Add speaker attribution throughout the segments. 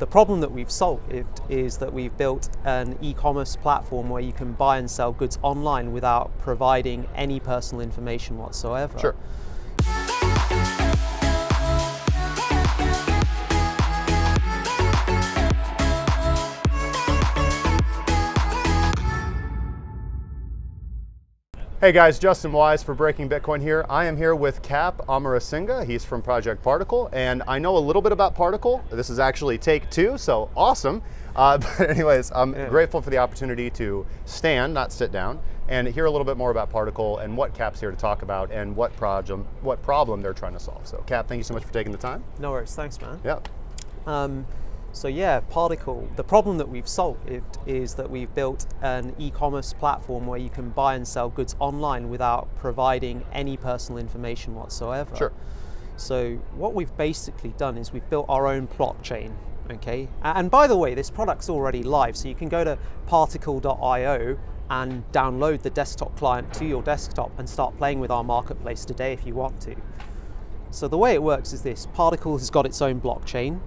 Speaker 1: The problem that we've solved is that we've built an e-commerce platform where you can buy and sell goods online without providing any personal information whatsoever.
Speaker 2: Sure. Hey guys, Justin Wise for Breaking Bitcoin here. I am here with Kapil Amarasinghe. He's from Project Particl, and I know a little bit about Particl. This is actually take 2, so awesome. But anyways, I'm grateful for the opportunity to stand, not sit down, and hear a little bit more about Particl and what Kap's here to talk about and what problem they're trying to solve. So Kap, thank you so much for taking the time.
Speaker 1: No worries, thanks man.
Speaker 2: Yeah.
Speaker 1: So yeah, Particl, the problem that we've solved is that we've built an e-commerce platform where you can buy and sell goods online without providing any personal information whatsoever.
Speaker 2: Sure.
Speaker 1: So what we've basically done is we've built our own blockchain, okay? And by the way, this product's already live, so you can go to particl.io and download the desktop client to your desktop and start playing with our marketplace today if you want to. So the way it works is this: Particl has got its own blockchain,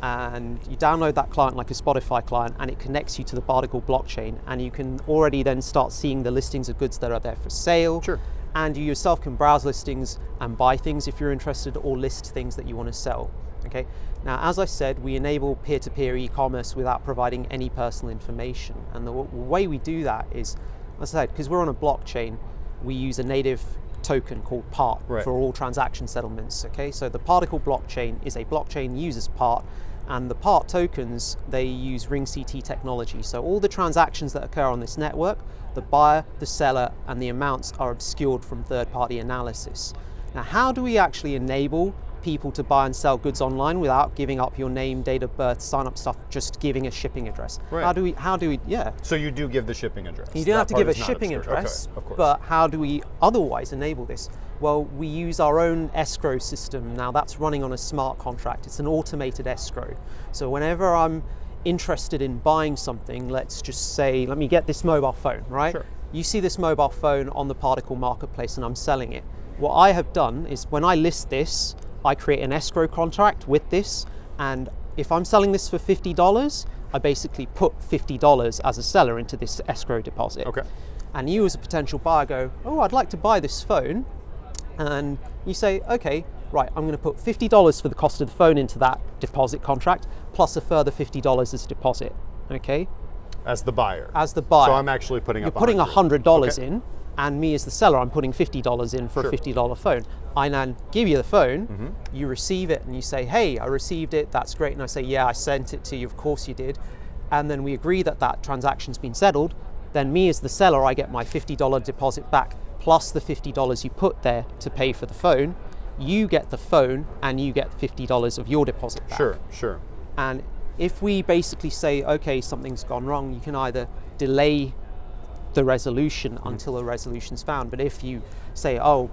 Speaker 1: and you download that client like a Spotify client, and it connects you to the Particl blockchain, and you can already then start seeing the listings of goods that are there for sale.
Speaker 2: Sure.
Speaker 1: And you yourself can browse listings and buy things if you're interested, or list things that you want to sell. Okay. Now, as I said, we enable peer-to-peer e-commerce without providing any personal information, and the way we do that is, as I said, because we're on a blockchain, we use a native token called part for all transaction settlements. Okay, so the Particl blockchain is a blockchain uses part, and the part tokens, they use ring CT technology. So all the transactions that occur on this network, the buyer, the seller, and the amounts are obscured from third-party analysis. Now, how do we actually enable people to buy and sell goods online without giving up your name, date of birth, sign up stuff, just giving a shipping address?
Speaker 2: Right.
Speaker 1: How do we, yeah.
Speaker 2: So you do give the shipping address?
Speaker 1: You don't have to give a shipping address,
Speaker 2: okay, of course.
Speaker 1: But how do we otherwise enable this? Well, we use our own escrow system. Now that's running on a smart contract. It's an automated escrow. So whenever I'm interested in buying something, let's just say, let me get this mobile phone, right?
Speaker 2: Sure.
Speaker 1: You see this mobile phone on the Particl marketplace and I'm selling it. What I have done is when I list this, I create an escrow contract with this, and if I'm selling this for $50, I basically put $50 as a seller into this escrow deposit.
Speaker 2: Okay.
Speaker 1: And you as a potential buyer go, oh, I'd like to buy this phone. And you say, okay, right, I'm going to put $50 for the cost of the phone into that deposit contract, plus a further $50 as a deposit, okay?
Speaker 2: As the buyer?
Speaker 1: As the buyer.
Speaker 2: So I'm actually putting up
Speaker 1: $100 in, and me as the seller, I'm putting $50 in for a $50 phone. I then give you the phone, you receive it, and you say, hey, I received it, that's great. And I say, yeah, I sent it to you, of course you did. And then we agree that that transaction's been settled. Then me as the seller, I get my $50 deposit back, plus the $50 you put there to pay for the phone. You get the phone, and you get $50 of your deposit back.
Speaker 2: Sure.
Speaker 1: And if we basically say, okay, something's gone wrong, you can either delay the resolution until a resolution's found. But if you say, oh,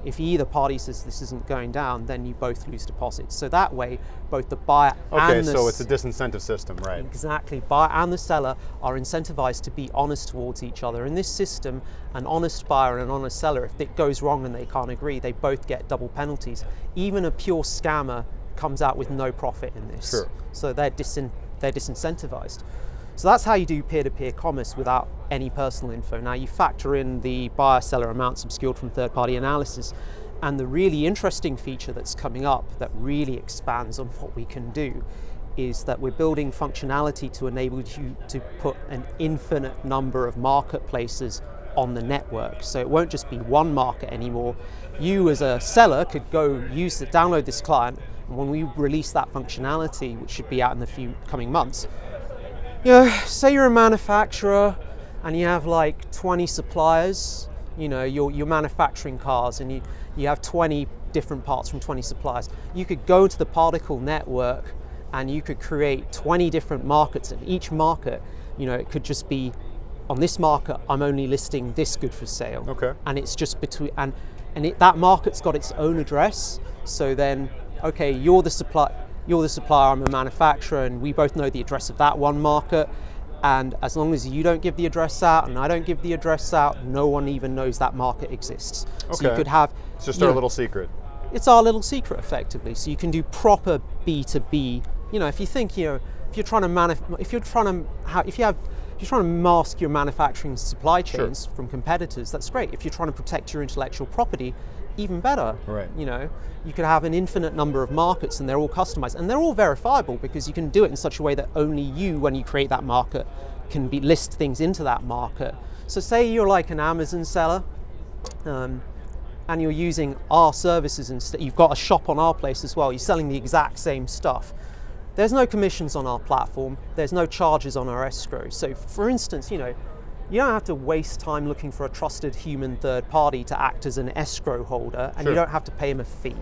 Speaker 1: if either party says this isn't going down, then you both lose deposits. So that way, both the buyer and the...
Speaker 2: Okay, so it's a disincentive system, right?
Speaker 1: Exactly. Buyer and the seller are incentivized to be honest towards each other. In this system, an honest buyer and an honest seller, if it goes wrong and they can't agree, they both get double penalties. Even a pure scammer comes out with no profit in this.
Speaker 2: Sure.
Speaker 1: So they're disincentivized. So that's how you do peer-to-peer commerce without any personal info. Now you factor in the buyer-seller amounts obscured from third-party analysis, and the really interesting feature that's coming up that really expands on what we can do is that we're building functionality to enable you to put an infinite number of marketplaces on the network. So it won't just be one market anymore. You as a seller could go download this client, and when we release that functionality, which should be out in the few coming months, say you're a manufacturer and you have like 20 suppliers, you're manufacturing cars and you have 20 different parts from 20 suppliers. You could go to the Particl network and you could create 20 different markets, and each market, it could just be, on this market, I'm only listing this good for sale.
Speaker 2: Okay.
Speaker 1: And it's just between, that market's got its own address. So then, okay, you're the supplier, I'm a manufacturer, and we both know the address of that one market. And as long as you don't give the address out and I don't give the address out, no one even knows that market exists.
Speaker 2: Okay.
Speaker 1: So you could have...
Speaker 2: It's just our little secret.
Speaker 1: It's our little secret, effectively. So you can do proper B2B if you think, if you're trying to mask your manufacturing supply chains from competitors, that's great. If you're trying to protect your intellectual property, even better.
Speaker 2: Right.
Speaker 1: You could have an infinite number of markets and they're all customized and they're all verifiable because you can do it in such a way that only you, when you create that market, can list things into that market. So say you're like an Amazon seller, and you're using our services instead. You've got a shop on our place as well. You're selling the exact same stuff. There's no commissions on our platform. There's no charges on our escrow. So for instance, you don't have to waste time looking for a trusted human third party to act as an escrow holder, and you don't have to pay him a fee.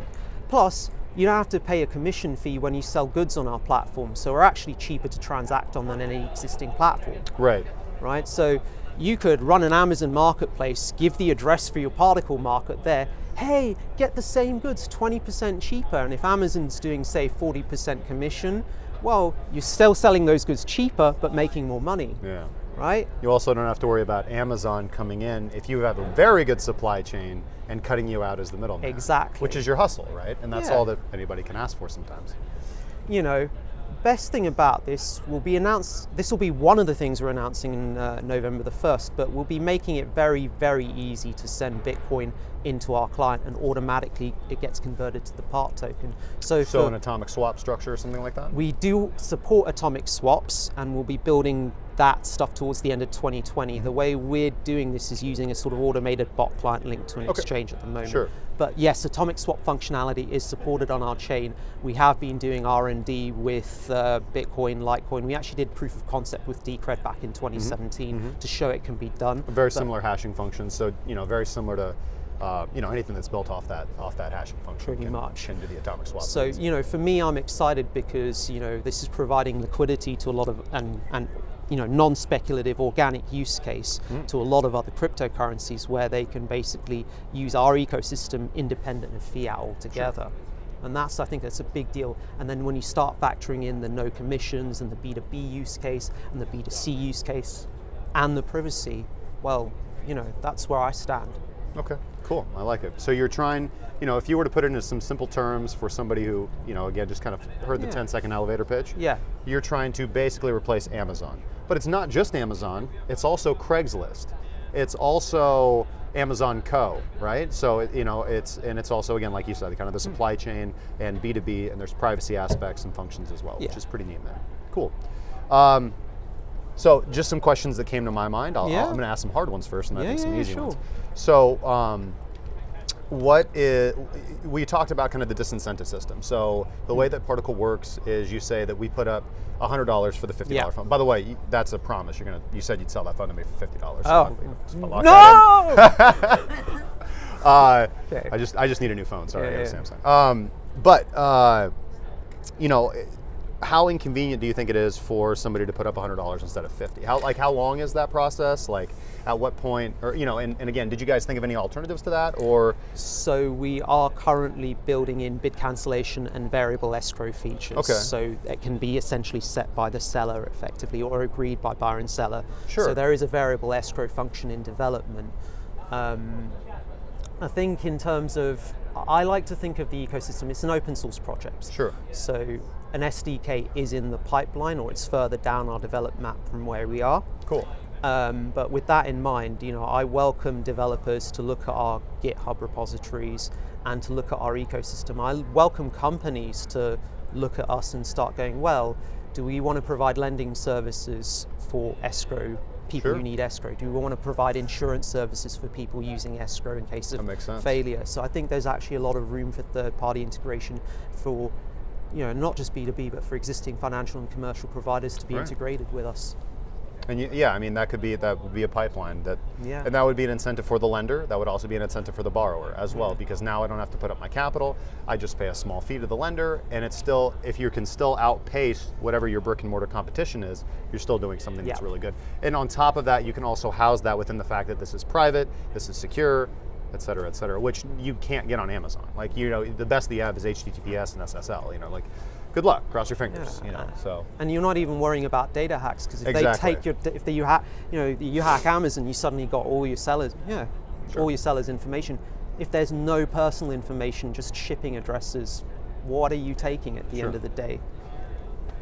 Speaker 1: Plus, you don't have to pay a commission fee when you sell goods on our platform. So we're actually cheaper to transact on than any existing platform. Right. So you could run an Amazon marketplace, give the address for your Particl market there, hey, get the same goods 20% cheaper. And if Amazon's doing, say, 40% commission, well, you're still selling those goods cheaper, but making more money.
Speaker 2: Yeah.
Speaker 1: Right?
Speaker 2: You also don't have to worry about Amazon coming in if you have a very good supply chain and cutting you out as the middleman.
Speaker 1: Exactly.
Speaker 2: Which is your hustle, right? And that's all that anybody can ask for sometimes.
Speaker 1: Best thing about this will be announced. This will be one of the things we're announcing in November the 1st, but we'll be making it very, very easy to send Bitcoin into our client, and automatically it gets converted to the part token. So
Speaker 2: an atomic swap structure or something like that?
Speaker 1: We do support atomic swaps, and we'll be building that stuff towards the end of 2020. The way we're doing this is using a sort of automated bot client linked to an exchange at the moment. But yes, atomic swap functionality is supported on our chain. We have been doing R&D with Bitcoin, Litecoin. We actually did proof of concept with Decred back in 2017 to show it can be done.
Speaker 2: A very similar hashing function, so very similar to anything that's built off that hashing function.
Speaker 1: Pretty much.
Speaker 2: Can do the atomic swap.
Speaker 1: So for me, I'm excited because this is providing liquidity to a lot of and non-speculative organic use case to a lot of other cryptocurrencies where they can basically use our ecosystem independent of fiat altogether. And I think that's a big deal. And then when you start factoring in the no commissions and the B2B use case and the B2C use case and the privacy, well, that's where I stand.
Speaker 2: Okay, cool. I like it. So you're trying, if you were to put it into some simple terms for somebody who, again, just kind of heard the 10-second elevator pitch, you're trying to basically replace Amazon. But it's not just Amazon, it's also Craigslist. It's also Amazon Co, right? So, it's also, again, like you said, kind of the supply chain and B2B, and there's privacy aspects and functions as well, which is pretty neat, man. Cool. So just some questions that came to my mind. I'm going to ask some hard ones first, and then some easy ones. So, we talked about kind of the disincentive system. So the way that Particl works is you say that we put up $100 for the $50 fund. By the way, that's a promise. You said you'd sell that fund to me for $50.
Speaker 1: No!
Speaker 2: Okay. I just need a new phone. Sorry, I got a Samsung. How inconvenient do you think it is for somebody to put up $100 instead of $50? How long is that process? At what point, or and again, did you guys think of any alternatives to that, or? So
Speaker 1: we are currently building in bid cancellation and variable escrow features.
Speaker 2: Okay.
Speaker 1: So it can be essentially set by the seller effectively, or agreed by buyer and seller.
Speaker 2: Sure.
Speaker 1: So there is a variable escrow function in development. I think in terms of, I like to think of the ecosystem, it's an open source project.
Speaker 2: Sure.
Speaker 1: So an SDK is in the pipeline, or it's further down our development map from where we are.
Speaker 2: Cool.
Speaker 1: But with that in mind, I welcome developers to look at our GitHub repositories and to look at our ecosystem. I welcome companies to look at us and start going, well, do we want to provide lending services for escrow, people who need escrow? Do we want to provide insurance services for people using escrow in case of failure? So I think there's actually a lot of room for third-party integration for not just B2B, but for existing financial and commercial providers to be integrated with us.
Speaker 2: And that would be a pipeline and that would be an incentive for the lender. That would also be an incentive for the borrower as well, because now I don't have to put up my capital. I just pay a small fee to the lender, and it's still, if you can still outpace whatever your brick and mortar competition is, you're still doing something that's really good. And on top of that, you can also house that within the fact that this is private, this is secure, et cetera, which you can't get on Amazon. The best that you have is HTTPS and SSL. Good luck, cross your fingers. So. And
Speaker 1: you're not even worrying about data hacks, because if they take you hack Amazon, you suddenly got all your sellers, all your sellers' information. If there's no personal information, just shipping addresses, what are you taking at the end of the day?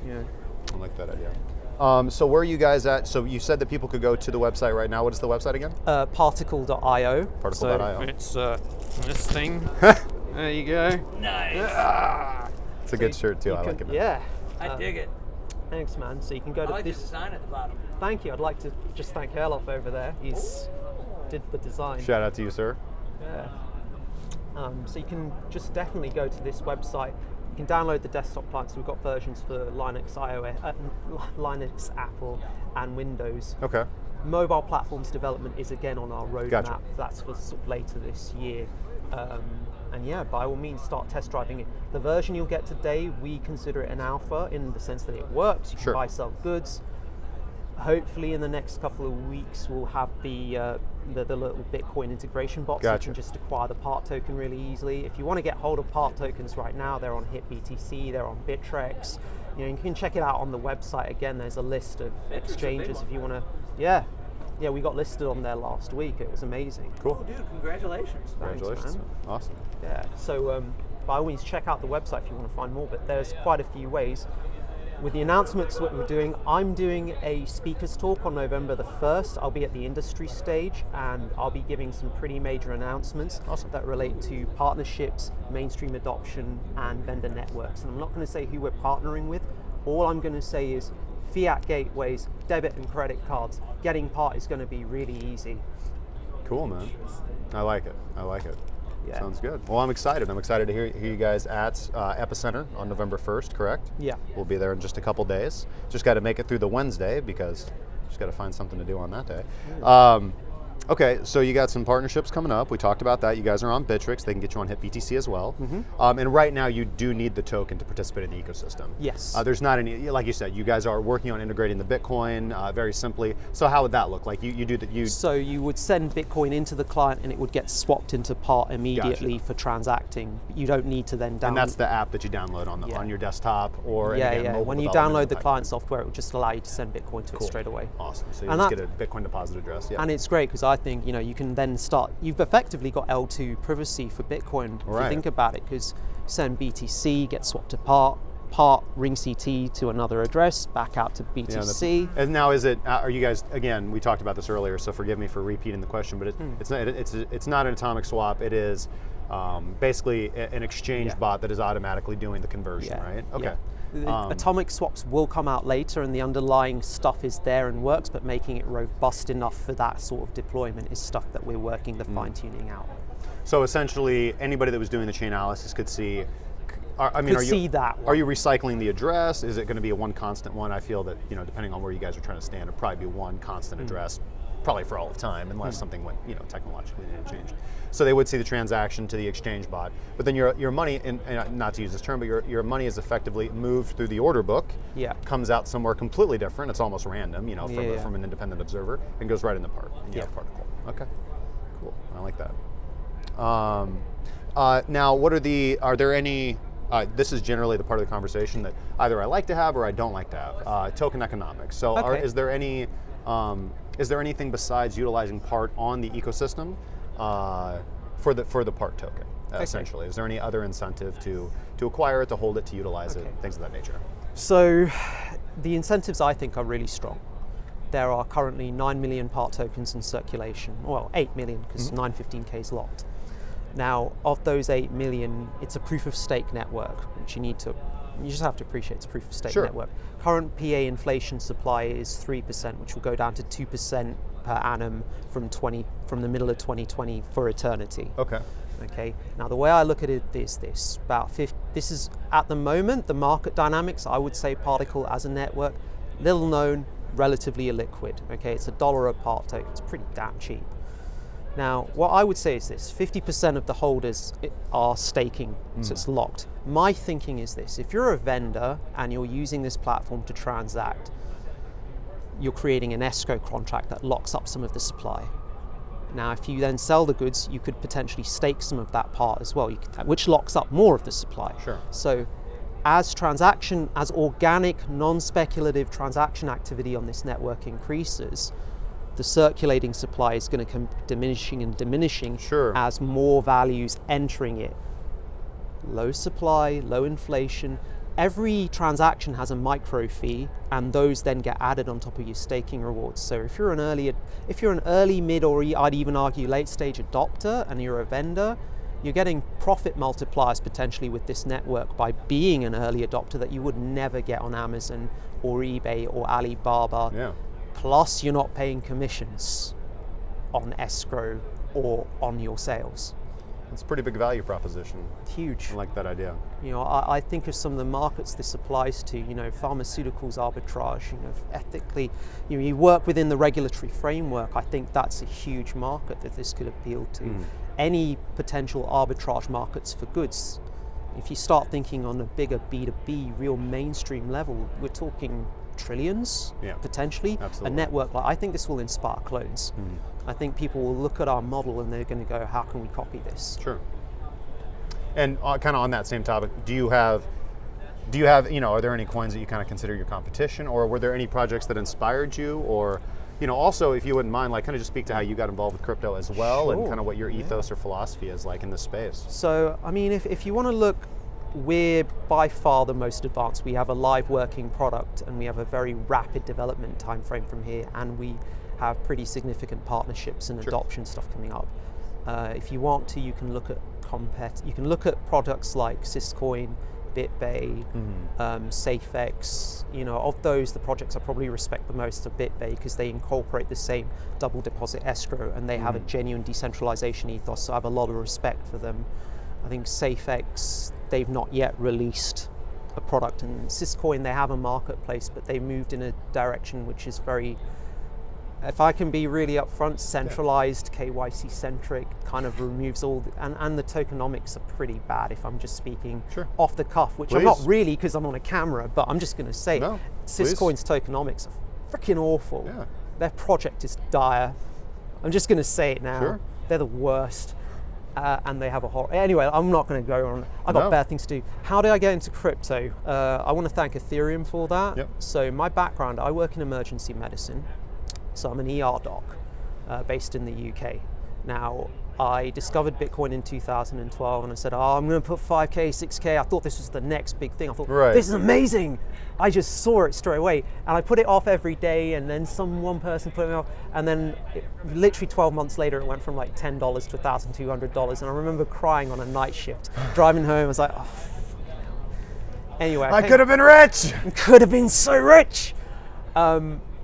Speaker 2: I like that idea. So where are you guys at? So you said that people could go to the website right now. What is the website again?
Speaker 1: Particl.io.
Speaker 2: Particl.io.
Speaker 1: So it's this thing. There you go.
Speaker 3: Nice.
Speaker 2: It's a good shirt too. I like it.
Speaker 1: Yeah.
Speaker 3: I dig it.
Speaker 1: Thanks, man. So you can go
Speaker 3: I
Speaker 1: to
Speaker 3: like
Speaker 1: this.
Speaker 3: the design at the bottom.
Speaker 1: Thank you. I'd like to just thank Erlof over there. He's did the design.
Speaker 2: Shout out to you, sir.
Speaker 1: Yeah. So you can just definitely go to this website. You can download the desktop clients. We've got versions for Linux, iOS, Linux, Apple, and Windows.
Speaker 2: Okay.
Speaker 1: Mobile platforms development is again on our roadmap.
Speaker 2: Gotcha.
Speaker 1: That's for sort of later this year. And yeah, by all means, start test driving it. The version you'll get today, we consider it an alpha in the sense that it works. You can buy, sell goods. Hopefully, in the next couple of weeks, we'll have the little Bitcoin integration box.
Speaker 2: Gotcha.
Speaker 1: You can just acquire the part token really easily. If you want to get hold of part tokens right now, they're on HitBTC, they're on Bittrex. You can check it out on the website. Again, there's a list of exchanges if you want to. Yeah, we got listed on there last week. It was amazing.
Speaker 2: Cool.
Speaker 3: Oh, dude, congratulations.
Speaker 2: Congratulations.
Speaker 1: man.
Speaker 2: Awesome.
Speaker 1: Yeah, so by all means check out the website if you want to find more, but there's quite a few ways. With the announcements what we're doing, I'm doing a speakers talk on November the 1st. I'll be at the industry stage and I'll be giving some pretty major announcements that relate to partnerships, mainstream adoption, and vendor networks. And I'm not going to say who we're partnering with. All I'm going to say is fiat gateways, debit and credit cards. Getting part is going to be really easy.
Speaker 2: Cool, man. I like it.
Speaker 1: Yeah.
Speaker 2: Sounds good. Well, I'm excited. I'm excited to hear you guys at Epicenter on November 1st, correct?
Speaker 1: Yeah.
Speaker 2: We'll be there in just a couple days. Just got to make it through the Wednesday because just got to find something to do on that day. Okay, so you got some partnerships coming up. We talked about that. You guys are on Bittrex. They can get you on HitBTC as well. And right now, you do need the token to participate in the ecosystem.
Speaker 1: Yes.
Speaker 2: There's not any, like you said, you guys are working on integrating the Bitcoin very simply. So how would that look? Like you do that.
Speaker 1: So you would send Bitcoin into the client and it would get swapped into part immediately for transacting. You don't need to then download.
Speaker 2: And that's the app that you download on your desktop or mobile
Speaker 1: when you download the client software, it will just allow you to send Bitcoin to it straight away.
Speaker 2: Awesome. So you just get a Bitcoin deposit address. Yeah.
Speaker 1: And it's great because I think you can then start. You've effectively got L2 privacy for Bitcoin if you think about it, because send BTC, get swapped to part ring CT to another address, back out to BTC.
Speaker 2: Yeah, and now is it? Are you guys? Again, we talked about this earlier, so forgive me for repeating the question, but it's not an atomic swap. It is basically an exchange bot that is automatically doing the conversion, right? Okay.
Speaker 1: Atomic swaps will come out later and the underlying stuff is there and works, but making it robust enough for that sort of deployment is stuff that we're working the fine-tuning out.
Speaker 2: So essentially, anybody that was doing the chain analysis could see. Are you recycling the address? Is it going to be a one constant one? I feel that depending on where you guys are trying to stand, it'd probably be one constant address, probably for all of time, unless something went technologically didn't change. So they would see the transaction to the exchange bot, but then your money, and not to use this term, but your money is effectively moved through the order book. Yeah. Comes out somewhere completely different. It's almost random, from an independent observer, and goes right in the part. And you have Particl. Okay. Cool. I like that. Now, are there any? This is generally the part of the conversation that either I like to have or I don't like to have. Token economics. So, is there anything besides utilizing part on the ecosystem for the part token? Essentially, is there any other incentive to acquire it, to hold it, to utilize it, things of that nature?
Speaker 1: So, the incentives I think are really strong. There are currently 9 million part tokens in circulation. Well, 8 million because 915K is locked. Now, of those 8 million, it's a proof of stake network, which you just have to appreciate it's a proof of stake network. Current PA inflation supply is 3%, which will go down to 2% per annum from the middle of 2020 for eternity. Okay. Now, the way I look at it is this: this is at the moment the market dynamics. I would say Particl as a network, little known, relatively illiquid. Okay, it's $1 a part token. It's pretty damn cheap. Now, what I would say is this: 50% of the holders are staking, so it's locked. My thinking is this: if you're a vendor and you're using this platform to transact, you're creating an escrow contract that locks up some of the supply. Now, if you then sell the goods, you could potentially stake some of that part as well, which locks up more of the supply. So, as organic, non-speculative transaction activity on this network increases, the circulating supply is going to come diminishing as more values entering it. Low supply, low inflation, every transaction has a micro fee, and those then get added on top of your staking rewards. So if you're an early, mid, or I'd even argue late stage adopter, and you're a vendor, you're getting profit multipliers potentially with this network by being an early adopter that you would never get on Amazon or eBay or Alibaba.
Speaker 2: Yeah.
Speaker 1: Plus, you're not paying commissions on escrow or on your sales.
Speaker 2: It's a pretty big value proposition.
Speaker 1: Huge.
Speaker 2: I like that idea.
Speaker 1: You know, I think of some of the markets this applies to, you know, pharmaceuticals arbitrage, you know, ethically, you work within the regulatory framework. I think that's a huge market that this could appeal to. Any potential arbitrage markets for goods. If you start thinking on a bigger B2B, real mainstream level, we're talking trillions, potentially.
Speaker 2: Absolutely.
Speaker 1: A network like, I think this will inspire clones. I think people will look at our model and they're going to go, how can we copy this?
Speaker 2: Sure. And kind of on that same topic, do you have, you know, are there any coins that you kind of consider your competition, or were there any projects that inspired you, or, you know, also if you wouldn't mind, like kind of just speak to how you got involved with crypto as well, and kind of what your ethos or philosophy is like in this space.
Speaker 1: So, I mean, if you want to look, we're by far the most advanced. We have a live working product, and we have a very rapid development time frame from here, and we have pretty significant partnerships and adoption stuff coming up. If you want to, you can look at products like Syscoin, BitBay, SafeX. You know, of those, the projects I probably respect the most are BitBay because they incorporate the same double deposit escrow, and they have a genuine decentralization ethos. So I have a lot of respect for them. I think SafeX, they've not yet released a product, and Syscoin, they have a marketplace, but they moved in a direction which is very, if I can be really upfront, centralized, KYC centric, kind of removes all, and the tokenomics are pretty bad if I'm just speaking off the cuff, which I'm not really because I'm on a camera, but I'm just going to say, Syscoin's tokenomics are freaking awful. Their project is dire. I'm just going to say it now. They're the worst. And they have a horror. Anyway, I'm not going to go on. I got bad things to do. How did I get into crypto? I want to thank Ethereum for that. So my background, I work in emergency medicine. So I'm an ER doc based in the UK. Now, I discovered Bitcoin in 2012, and I said, I'm going to put 5K, 6K. I thought this was the next big thing. I thought, this is amazing. I just saw it straight away. And I put it off every day, and then one person put it off. And then literally 12 months later, it went from like $10 to $1,200. And I remember crying on a night shift, driving home. I was like, oh. Anyway.
Speaker 2: I could have been rich.
Speaker 1: Could have been so rich.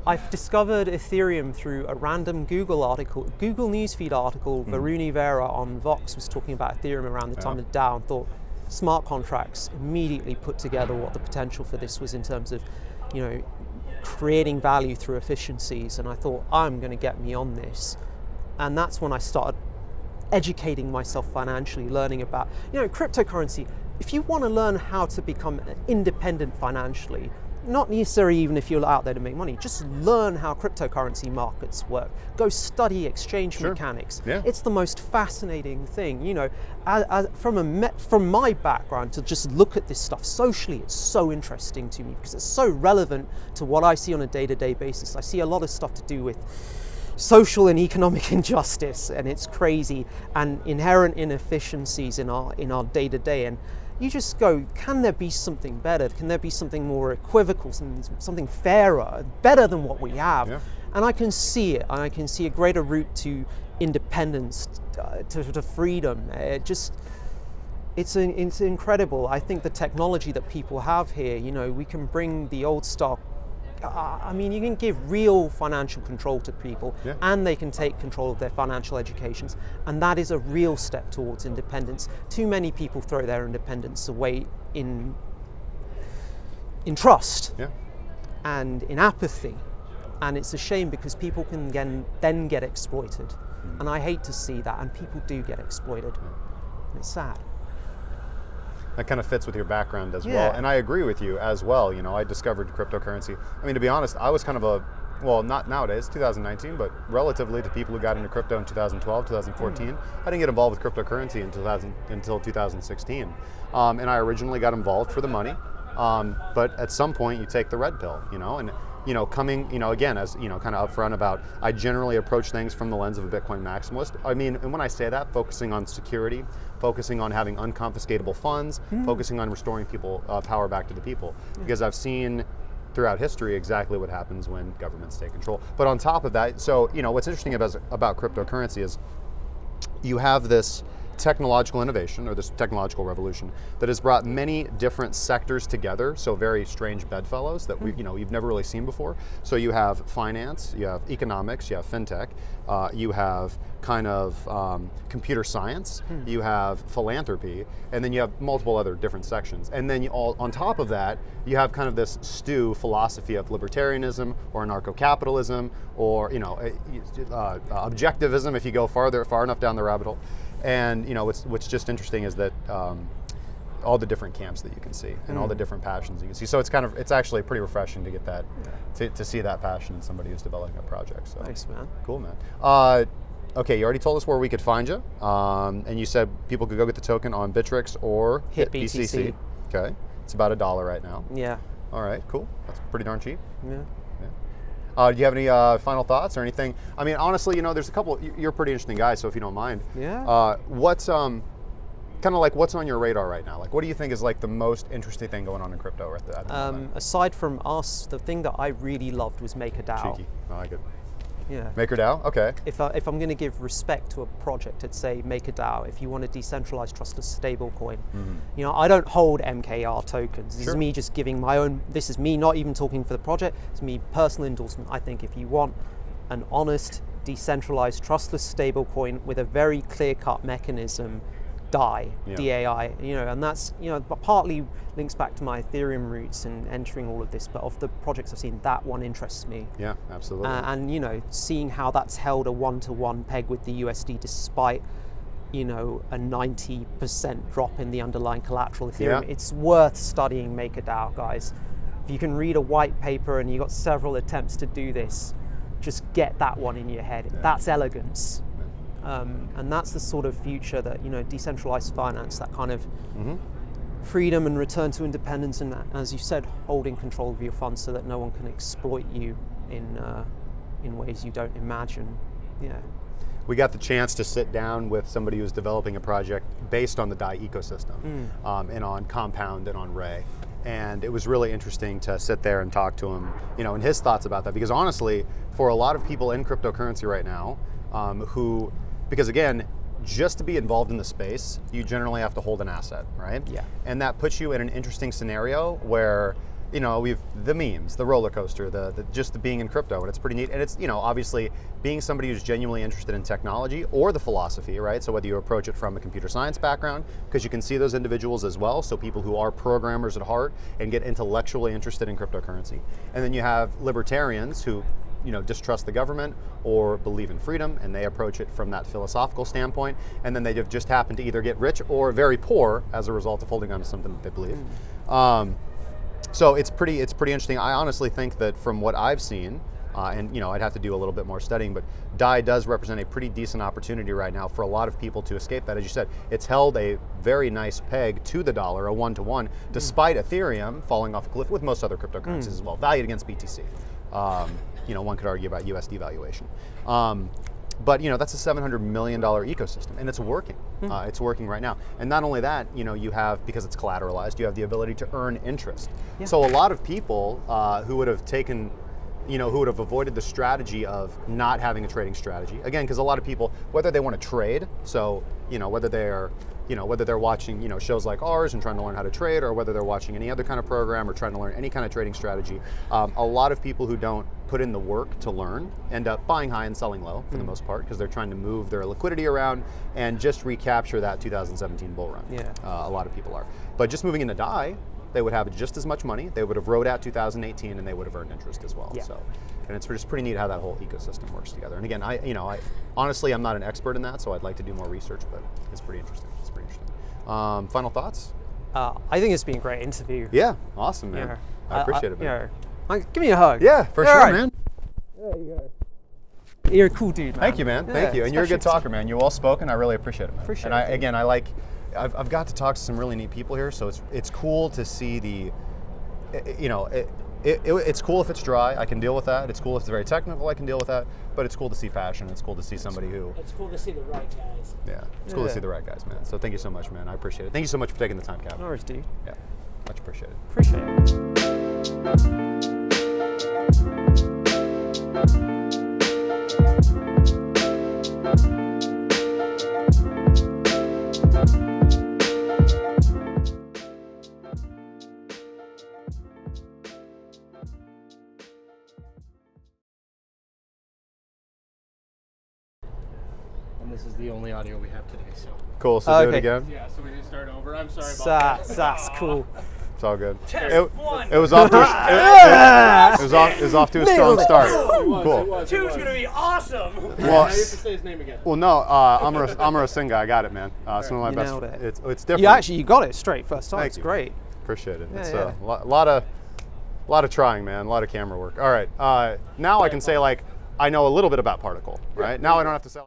Speaker 1: I've discovered Ethereum through a random Google newsfeed article. Varuni Vera on Vox was talking about Ethereum around the time of DAO, and thought smart contracts. Immediately put together what the potential for this was in terms of, you know, creating value through efficiencies. And I thought, I'm going to get me on this. And that's when I started educating myself financially, learning about, you know, cryptocurrency. If you want to learn how to become independent financially, not necessarily even if you're out there to make money, just learn how cryptocurrency markets work. Go study exchange mechanics. It's the most fascinating thing, you know. From my background, to just look at this stuff socially, it's so interesting to me because it's so relevant to what I see on a day-to-day basis. I see a lot of stuff to do with social and economic injustice, and it's crazy, and inherent inefficiencies in our day-to-day. And you just go, can there be something better? Can there be something more equivocal, something fairer, better than what we have? And I can see it, and I can see a greater route to independence, to freedom. It's incredible. I think the technology that people have here, you know, we can bring the old stock. I mean, you can give real financial control to people, and they can take control of their financial educations, and that is a real step towards independence. Too many people throw their independence away in trust and in apathy, and it's a shame because people can then get exploited, and I hate to see that, and people do get exploited, and it's sad.
Speaker 2: That kind of fits with your background as well. And I agree with you as well. You know, I discovered cryptocurrency. I mean, to be honest, I was kind of well, not nowadays, 2019, but relatively to people who got into crypto in 2012, 2014. I didn't get involved with cryptocurrency until 2016. And I originally got involved for the money. But at some point you take the red pill, you know, and coming, again, as, kind of upfront about, I generally approach things from the lens of a Bitcoin maximalist. I mean, and when I say that, focusing on security, focusing on having unconfiscatable funds, focusing on restoring people, power back to the people. Because I've seen throughout history exactly what happens when governments take control. But on top of that, so, what's interesting about cryptocurrency is you have this technological innovation, or this technological revolution, that has brought many different sectors together, so very strange bedfellows that you've never really seen before. So you have finance, you have economics, you have fintech, you have kind of computer science, you have philanthropy, and then you have multiple other different sections. And then on top of that, you have kind of this stew philosophy of libertarianism or anarcho-capitalism, or objectivism if you go far enough down the rabbit hole. And what's just interesting is that all the different camps that you can see and all the different passions you can see. So it's actually pretty refreshing to get that, to see that passion in somebody who's developing a project. So
Speaker 1: Thanks, man.
Speaker 2: Cool, man. Okay, you already told us where we could find you, and you said people could go get the token on Bittrex or
Speaker 1: Hit
Speaker 2: BTC. Okay, it's about $1 right now.
Speaker 1: Yeah.
Speaker 2: All right, cool. That's pretty darn cheap.
Speaker 1: Yeah.
Speaker 2: Do you have any final thoughts or anything? I mean, honestly, there's a couple. You're a pretty interesting guy, so if you don't mind, what's kind of like what's on your radar right now? Like, what do you think is like the most interesting thing going on in crypto at the moment?
Speaker 1: Aside from us, the thing that I really loved was MakerDAO.
Speaker 2: Cheeky. I like it.
Speaker 1: Yeah.
Speaker 2: MakerDAO. Okay.
Speaker 1: If I'm going to give respect to a project, I'd say MakerDAO. If you want a decentralized, trustless stablecoin, I don't hold MKR tokens. This is me just giving my own. This is me not even talking for the project. It's me personal endorsement. I think if you want an honest, decentralized, trustless stablecoin with a very clear-cut mechanism, DAI, DAI, and that's, partly links back to my Ethereum roots and entering all of this, but of the projects I've seen, that one interests me.
Speaker 2: Yeah, absolutely.
Speaker 1: And, seeing how that's held a one-to-one peg with the USD despite, a 90% drop in the underlying collateral Ethereum, it's worth studying MakerDAO, guys. If you can read a white paper and you've got several attempts to do this, just get that one in your head. That's elegance. And that's the sort of future that, decentralized finance, that kind of freedom and return to independence, and as you said, holding control of your funds so that no one can exploit you in ways you don't imagine. Yeah.
Speaker 2: We got the chance to sit down with somebody who's developing a project based on the DAI ecosystem, and on Compound and on Ray. And it was really interesting to sit there and talk to him, and his thoughts about that. Because honestly, for a lot of people in cryptocurrency right now, because again, just to be involved in the space, you generally have to hold an asset, right?
Speaker 1: Yeah.
Speaker 2: And that puts you in an interesting scenario where, we've the memes, the roller coaster, the just the being in crypto, and it's pretty neat. And it's, obviously being somebody who's genuinely interested in technology or the philosophy, right? So whether you approach it from a computer science background, because you can see those individuals as well, so people who are programmers at heart and get intellectually interested in cryptocurrency. And then you have libertarians who distrust the government or believe in freedom, and they approach it from that philosophical standpoint, and then they just happen to either get rich or very poor as a result of holding on to something that they believe. So it's pretty interesting. I honestly think that from what I've seen, and I'd have to do a little bit more studying, but DAI does represent a pretty decent opportunity right now for a lot of people to escape that. As you said, it's held a very nice peg to the dollar, a one-to-one, despite Ethereum falling off a cliff with most other cryptocurrencies as well, valued against BTC. One could argue about USD valuation. But that's a $700 million ecosystem, and it's working. It's working right now. And not only that, you have, because it's collateralized, you have the ability to earn interest. Yeah. So a lot of people who would have taken, who would have avoided the strategy of not having a trading strategy, again, because a lot of people, whether they want to trade, so whether they're watching shows like ours and trying to learn how to trade, or whether they're watching any other kind of program or trying to learn any kind of trading strategy, a lot of people who don't put in the work to learn end up buying high and selling low for the most part, because they're trying to move their liquidity around and just recapture that 2017 bull run.
Speaker 1: Yeah.
Speaker 2: A lot of people are. But just moving into DAI, they would have just as much money. They would have rode out 2018, and they would have earned interest as well.
Speaker 1: Yeah.
Speaker 2: So, and it's just pretty neat how that whole ecosystem works together. And again, I honestly, I'm not an expert in that, so I'd like to do more research, but it's pretty interesting. Final thoughts?
Speaker 1: I think it's been a great interview.
Speaker 2: Yeah, awesome, man. I appreciate it, man.
Speaker 1: Give me a hug.
Speaker 2: Yeah, for sure,
Speaker 1: right,
Speaker 2: man.
Speaker 1: There you go. You're a cool dude, man.
Speaker 2: Thank you, man. Thank you. And you're a good talker, man. You're well spoken. I really appreciate it, man.
Speaker 1: Appreciate
Speaker 2: it.
Speaker 1: And
Speaker 2: I've got to talk to some really neat people here, so it's cool to see the, it's cool if it's dry. I can deal with that. It's cool if it's very technical. I can deal with that. But it's cool to see fashion. It's cool to see somebody who.
Speaker 3: It's cool to see the right guys.
Speaker 2: Yeah, it's cool to see the right guys, man. So thank you so much, man. I appreciate it. Thank you so much for taking the time, Cap.
Speaker 1: No worries, dude.
Speaker 2: Yeah, much appreciated.
Speaker 1: Appreciate it.
Speaker 4: And this is the only audio we have today, so.
Speaker 2: Cool. So do it
Speaker 1: Okay.
Speaker 2: again.
Speaker 4: Yeah, so we need to start over. I'm sorry about that.
Speaker 1: That's cool.
Speaker 2: It's all good.
Speaker 3: Test one.
Speaker 2: It was off to it was off to a strong start.
Speaker 4: It
Speaker 2: Cool.
Speaker 4: was.
Speaker 3: Two's gonna be awesome.
Speaker 2: Well,
Speaker 4: Now you have to say his name again.
Speaker 2: well, no, Amarasinghe, I got it, man. It's one of my
Speaker 1: You
Speaker 2: best.
Speaker 1: nailed it.
Speaker 2: It's different.
Speaker 1: You got it straight first time.
Speaker 2: Thank
Speaker 1: It's
Speaker 2: you.
Speaker 1: great.
Speaker 2: Appreciate it.
Speaker 1: Yeah,
Speaker 2: It's
Speaker 1: yeah.
Speaker 2: a lot of trying, man. A lot of camera work. All right. Now I can say like I know a little bit about Particl, right? Now I don't have to sell.